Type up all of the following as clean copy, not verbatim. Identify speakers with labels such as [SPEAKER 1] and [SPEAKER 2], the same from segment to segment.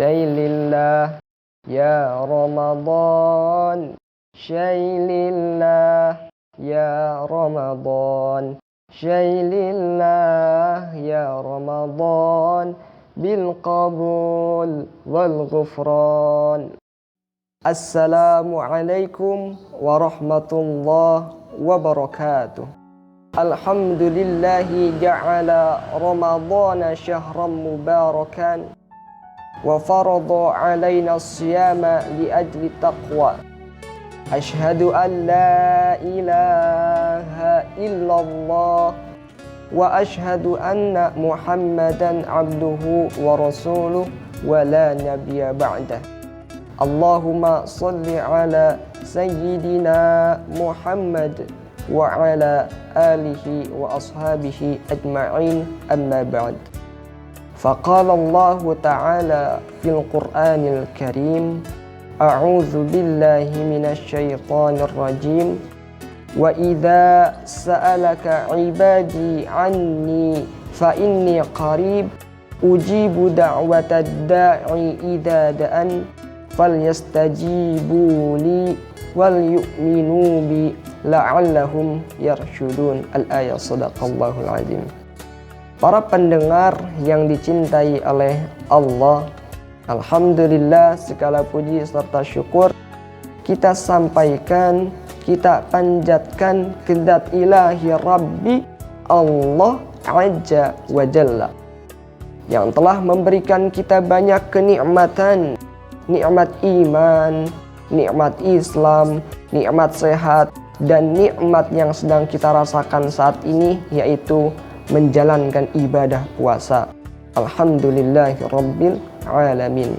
[SPEAKER 1] Syailillah ya Ramadan, Syailillah ya Ramadan, Syailillah ya Ramadan, bil qabul wal ghufran. Assalamualaikum warahmatullahi wabarakatuh. Alhamdulillahi ja'ala Ramadana syahran mubarakan wa farada alaina siyama li ajli taqwa. Ashhadu an la ilaha illallah wa ashhadu anna Muhammadan abduhu wa rasuluh wa la nabiyya ba'dah. Allahumma salli ala sayyidina Muhammad wa ala alihi wa ashabihi ajma'in, amma ba'd. Faqala Allah ta'ala fil Qur'anil Karim, a'udzu billahi minasy syaithanir rajim, wa idza sa'alaka 'ibadi 'anni fa inni qarib ujibu da'watad da'i idza da'an falyastajibu li wal yu'minu bi la'allahum yarsyudun. Al-ayat. Shadaqallahul azim. Para pendengar yang dicintai oleh Allah, alhamdulillah, segala puji serta syukur kita sampaikan, kita panjatkan kedat ilahi Rabbi Allah Azza wa Jalla yang telah memberikan kita banyak kenikmatan, nikmat iman, nikmat Islam, nikmat sehat, dan nikmat yang sedang kita rasakan saat ini, yaitu menjalankan ibadah puasa. Alhamdulillahirabbil alamin.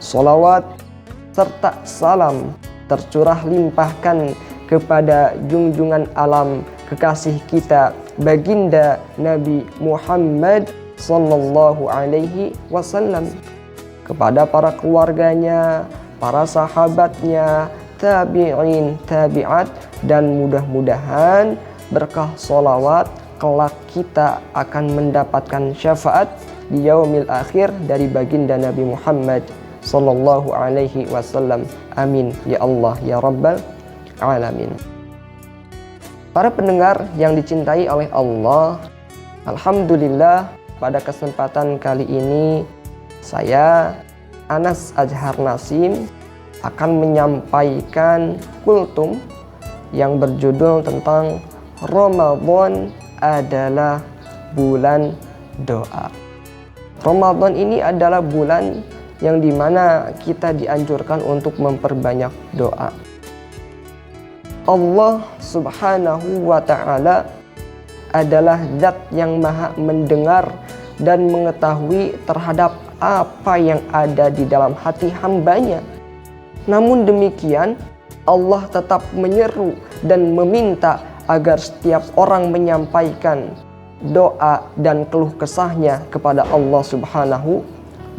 [SPEAKER 1] Sholawat serta salam tercurah limpahkan kepada junjungan alam kekasih kita, baginda Nabi Muhammad sallallahu alaihi wasallam, kepada para keluarganya, para sahabatnya, tabi'in, tabi'at, dan mudah-mudahan berkah sholawat kelak kita akan mendapatkan syafaat di yaumil akhir dari baginda Nabi Muhammad sallallahu alaihi wasallam. Amin ya Allah ya Rabbal alamin. Para pendengar yang dicintai oleh Allah, alhamdulillah, pada kesempatan kali ini saya, Anas Azhar Nasim, akan menyampaikan kultum yang berjudul tentang Ramadan adalah bulan doa. Ramadan ini adalah bulan yang dimana kita dianjurkan untuk memperbanyak doa. Allah subhanahu wa ta'ala adalah zat yang maha mendengar dan mengetahui terhadap apa yang ada di dalam hati hambanya. Namun demikian, Allah tetap menyeru dan meminta agar setiap orang menyampaikan doa dan keluh kesahnya kepada Allah subhanahu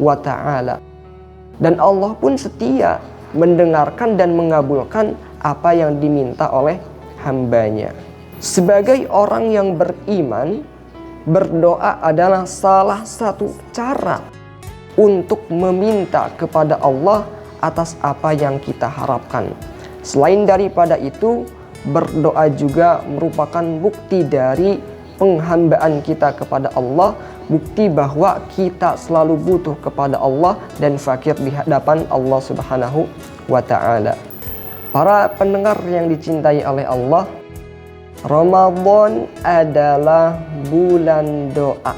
[SPEAKER 1] wa ta'ala. Dan Allah pun setia mendengarkan dan mengabulkan apa yang diminta oleh hambanya. Sebagai orang yang beriman, berdoa adalah salah satu cara untuk meminta kepada Allah atas apa yang kita harapkan. Selain daripada itu, berdoa juga merupakan bukti dari penghambaan kita kepada Allah, bukti bahwa kita selalu butuh kepada Allah dan fakir di hadapan Allah subhanahu wa ta'ala. Para pendengar yang dicintai oleh Allah, Ramadan adalah bulan doa,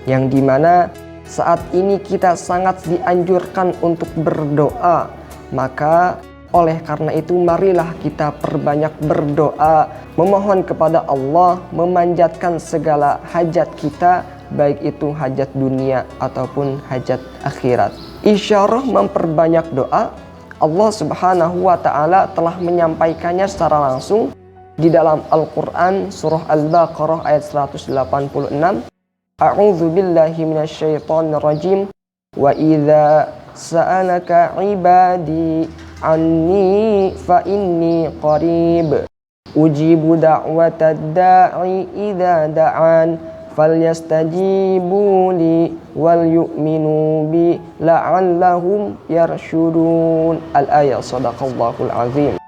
[SPEAKER 1] yang dimana saat ini kita sangat dianjurkan untuk berdoa. Maka oleh karena itu marilah kita perbanyak berdoa, memohon kepada Allah, memanjatkan segala hajat kita, baik itu hajat dunia ataupun hajat akhirat. Isyarah memperbanyak doa, Allah subhanahu wa ta'ala telah menyampaikannya secara langsung di dalam Al-Quran surah Al-Baqarah ayat 186. A'udzu billahi minasy syaithanir rajim. Wa idza sa'alaka 'ibadi anni fa inni qarib ujibu da'watad da'i idza da'an falyastajibu li wal yu'minu bi la'allahum yarsyudun. Al-ayat. Shadaqallahul azim.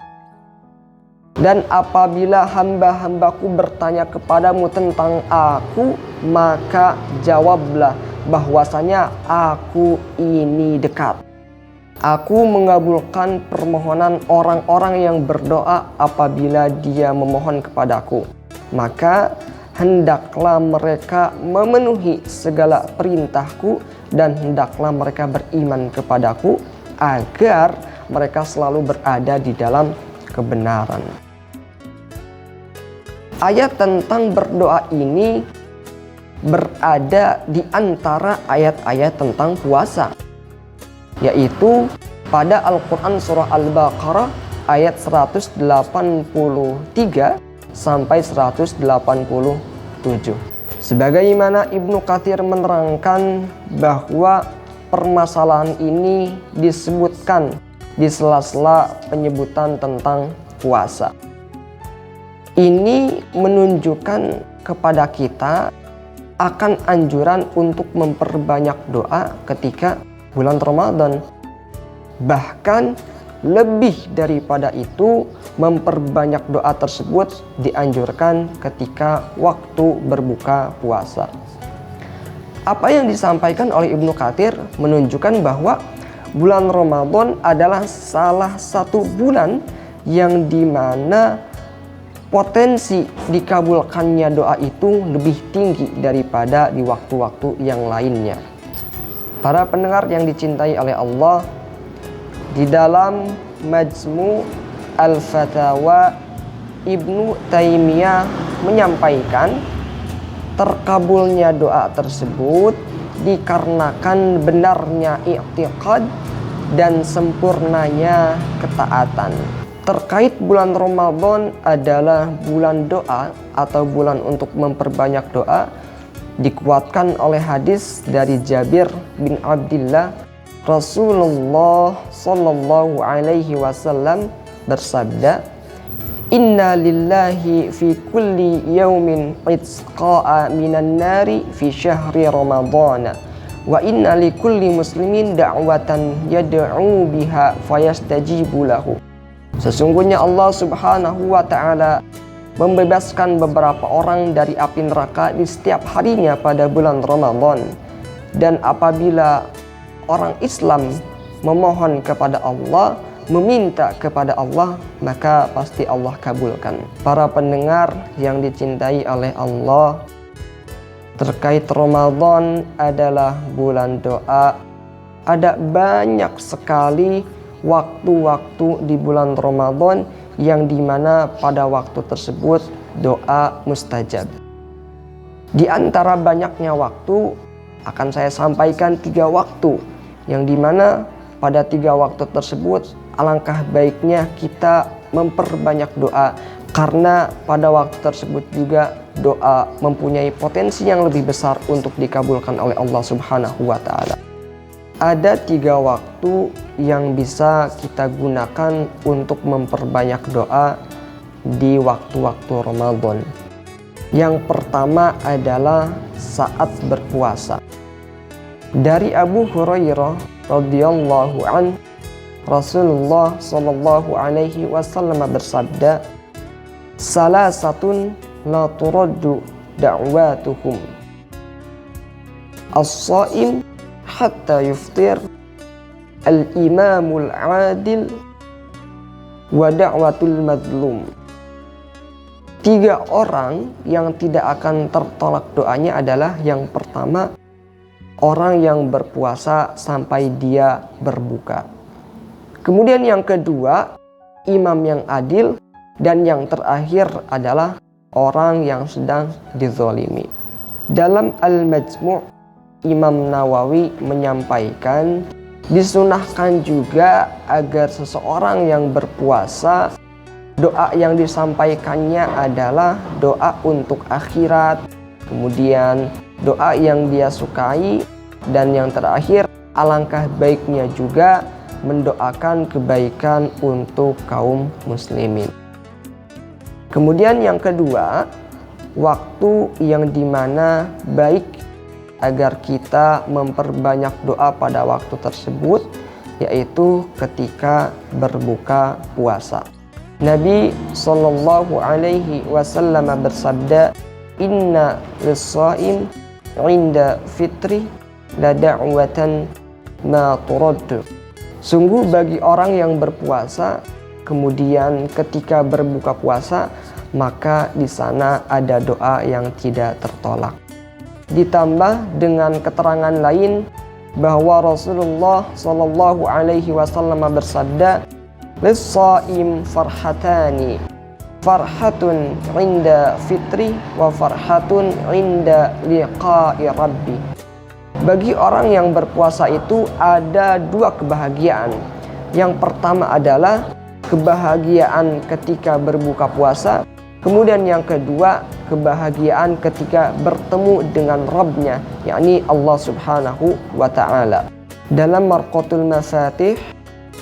[SPEAKER 1] Dan apabila hamba-hambaku bertanya kepadamu tentang aku, maka jawablah bahwasanya aku ini dekat. Aku mengabulkan permohonan orang-orang yang berdoa apabila dia memohon kepadaku. Maka hendaklah mereka memenuhi segala perintahku dan hendaklah mereka beriman kepadaku agar mereka selalu berada di dalam kebenaran. Ayat tentang berdoa ini berada di antara ayat-ayat tentang puasa, yaitu pada Al-Quran surah Al-Baqarah ayat 183 sampai 187. Sebagaimana Ibnu Katsir menerangkan bahwa permasalahan ini disebutkan di sela-sela penyebutan tentang puasa. Ini menunjukkan kepada kita akan anjuran untuk memperbanyak doa ketika bulan Ramadan. Bahkan lebih daripada itu, memperbanyak doa tersebut dianjurkan ketika waktu berbuka puasa. Apa yang disampaikan oleh Ibnu Katsir menunjukkan bahwa bulan Ramadan adalah salah satu bulan yang dimana potensi dikabulkannya doa itu lebih tinggi daripada di waktu-waktu yang lainnya. Para pendengar yang dicintai oleh Allah, di dalam Majmu' Al-Fatawa, Ibnu Taimiyah menyampaikan terkabulnya doa tersebut dikarenakan benarnya i'tiqad dan sempurnanya ketaatan. Terkait bulan Ramadan adalah bulan doa atau bulan untuk memperbanyak doa, dikuatkan oleh hadis dari Jabir bin Abdullah, Rasulullah sallallahu alaihi wasallam bersabda, "Inna lillahi fi kulli yaumin itqa'a minan nari fi syahri Ramadhan, wa inna li kulli muslimin da'watan yad'u biha fayastajibu lahu." Sesungguhnya Allah Subhanahu wa ta'ala membebaskan beberapa orang dari api neraka di setiap harinya pada bulan Ramadan. Dan apabila orang Islam memohon kepada Allah, meminta kepada Allah, maka pasti Allah kabulkan. Para pendengar yang dicintai oleh Allah, terkait Ramadan adalah bulan doa. Ada banyak sekali waktu-waktu di bulan Ramadan yang dimana pada waktu tersebut doa mustajab. Di antara banyaknya waktu akan saya sampaikan 3 waktu yang dimana pada 3 waktu tersebut alangkah baiknya kita memperbanyak doa, karena pada waktu tersebut juga doa mempunyai potensi yang lebih besar untuk dikabulkan oleh Allah Subhanahu wa ta'ala. Ada 3 waktu yang bisa kita gunakan untuk memperbanyak doa di waktu-waktu Ramadan. Yang pertama adalah saat berpuasa. Dari Abu Hurairah radhiyallahu an, Rasulullah sallallahu alaihi wasallam bersabda, "Salasatun la turaddu da'watuhum. As-shaim hatta yuftir, al-imamul adil, wa da'watul madlum." 3 orang yang tidak akan tertolak doanya adalah yang pertama, orang yang berpuasa sampai dia berbuka. Kemudian yang kedua, imam yang adil. Dan yang terakhir adalah orang yang sedang dizolimi. Dalam Al-Majmu' Imam Nawawi menyampaikan, disunahkan juga agar seseorang yang berpuasa, doa yang disampaikannya adalah doa untuk akhirat, kemudian doa yang dia sukai, dan yang terakhir alangkah baiknya juga mendoakan kebaikan untuk kaum muslimin. Kemudian yang kedua, waktu yang dimana baik agar kita memperbanyak doa pada waktu tersebut, yaitu ketika berbuka puasa. Nabi Shallallahu Alaihi Wasallam bersabda, "Inna lis-shaim 'inda fitri la da'watan ma turaddu." Sungguh bagi orang yang berpuasa, kemudian ketika berbuka puasa, maka di sana ada doa yang tidak tertolak. Ditambah dengan keterangan lain bahwa Rasulullah Shallallahu Alaihi Wasallam bersabda, "Lis-shaim farhatani, farhatun 'inda fitri wa farhatun 'inda liqa'i rabbi." Bagi orang yang berpuasa itu ada dua kebahagiaan. Yang pertama adalah kebahagiaan ketika berbuka puasa. Kemudian yang kedua, kebahagiaan ketika bertemu dengan Rabb-Nya, yakni Allah Subhanahu wa Ta'ala. Dalam Marqatul Mafatih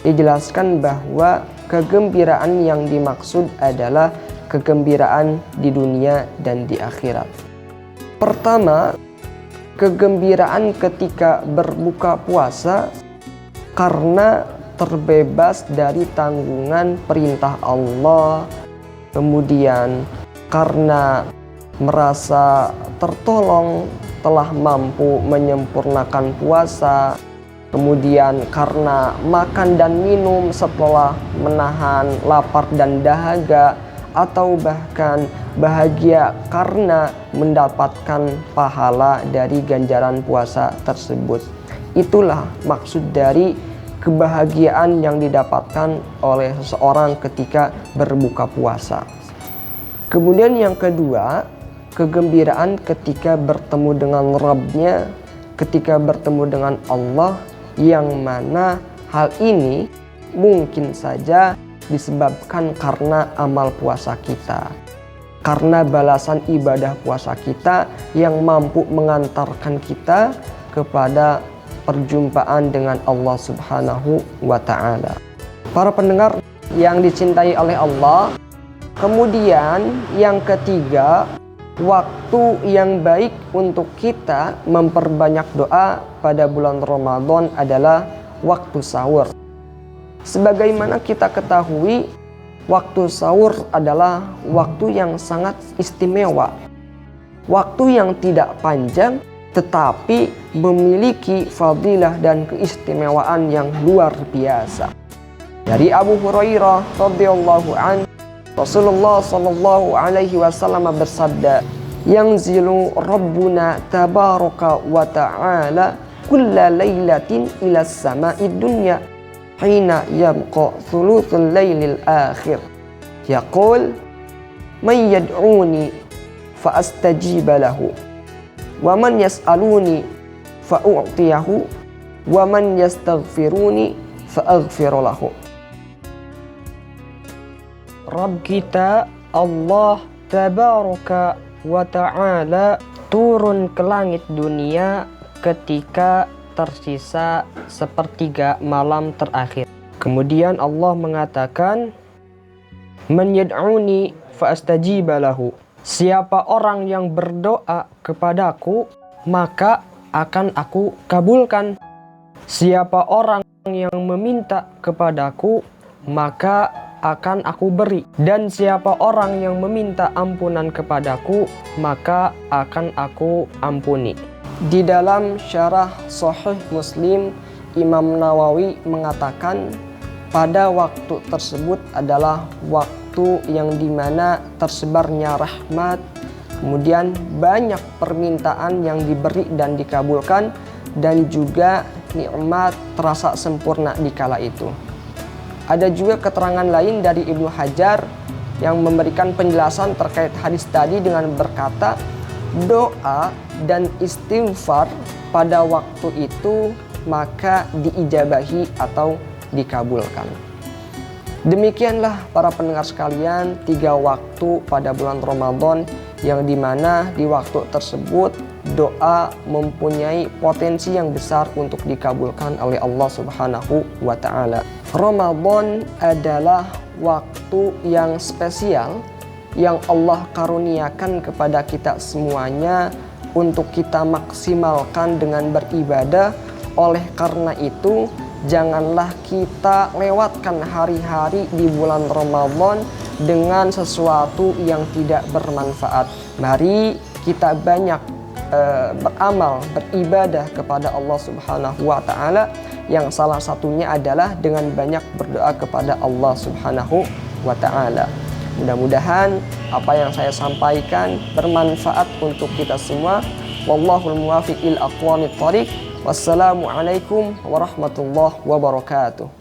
[SPEAKER 1] dijelaskan bahwa kegembiraan yang dimaksud adalah kegembiraan di dunia dan di akhirat. Pertama, kegembiraan ketika berbuka puasa karena terbebas dari tanggungan perintah Allah, kemudian karena merasa tertolong telah mampu menyempurnakan puasa, kemudian karena makan dan minum setelah menahan lapar dan dahaga, atau bahkan bahagia karena mendapatkan pahala dari ganjaran puasa tersebut. Itulah maksud dari kebahagiaan yang didapatkan oleh seseorang ketika berbuka puasa. Kemudian yang kedua, kegembiraan ketika bertemu dengan Rabb-Nya, ketika bertemu dengan Allah, yang mana hal ini mungkin saja disebabkan karena amal puasa kita, karena balasan ibadah puasa kita yang mampu mengantarkan kita kepada perjumpaan dengan Allah Subhanahu wa Ta'ala. Para pendengar yang dicintai oleh Allah, kemudian yang ketiga, waktu yang baik untuk kita memperbanyak doa pada bulan Ramadan adalah waktu sahur. Sebagaimana kita ketahui, waktu sahur adalah waktu yang sangat istimewa, waktu yang tidak panjang tetapi memiliki fadilah dan keistimewaan yang luar biasa. Dari Abu Hurairah radhiyallahu an, Rasulullah sallallahu alaihi wasallam bersabda, "Yanzilu Rabbuna tabaraka wa ta'ala kulla lailatin ila as-sama'id dunya hina yabqa thuluthul lailil akhir. Yaqul man yad'uni fa astajiba lahu. Wa man yas'aluni fa u'tiyahu wa man yastaghfiruni fa aghfiru lahu." Rabb kita Allah Tabaraka wa Ta'ala turun ke langit dunia ketika tersisa sepertiga malam terakhir. Kemudian Allah mengatakan, "Man yad'uni fa astajiba lahu." Siapa orang yang berdoa kepadaku, maka akan aku kabulkan. Siapa orang yang meminta kepadaku, maka akan aku beri. Dan siapa orang yang meminta ampunan kepadaku, maka akan aku ampuni. Di dalam syarah Sahih Muslim, Imam Nawawi mengatakan pada waktu tersebut adalah waktu yang dimana tersebarnya rahmat, kemudian banyak permintaan yang diberi dan dikabulkan, dan juga nikmat terasa sempurna di kala itu. Ada juga keterangan lain dari Ibnu Hajar yang memberikan penjelasan terkait hadis tadi dengan berkata, doa dan istighfar pada waktu itu maka diijabahi atau dikabulkan. Demikianlah para pendengar sekalian, 3 waktu pada bulan Ramadan yang dimana di waktu tersebut doa mempunyai potensi yang besar untuk dikabulkan oleh Allah Subhanahu wa Ta'ala. Ramadan adalah waktu yang spesial yang Allah karuniakan kepada kita semuanya untuk kita maksimalkan dengan beribadah. Oleh karena itu, janganlah kita lewatkan hari-hari di bulan Ramadan dengan sesuatu yang tidak bermanfaat. Mari kita banyak beramal, beribadah kepada Allah Subhanahu wa Ta'ala, yang salah satunya adalah dengan banyak berdoa kepada Allah Subhanahu wa Ta'ala. Mudah-mudahan apa yang saya sampaikan bermanfaat untuk kita semua. Wallahul muwaffiq ila aqwamit thoriq. Wassalamualaikum warahmatullahi wabarakatuh.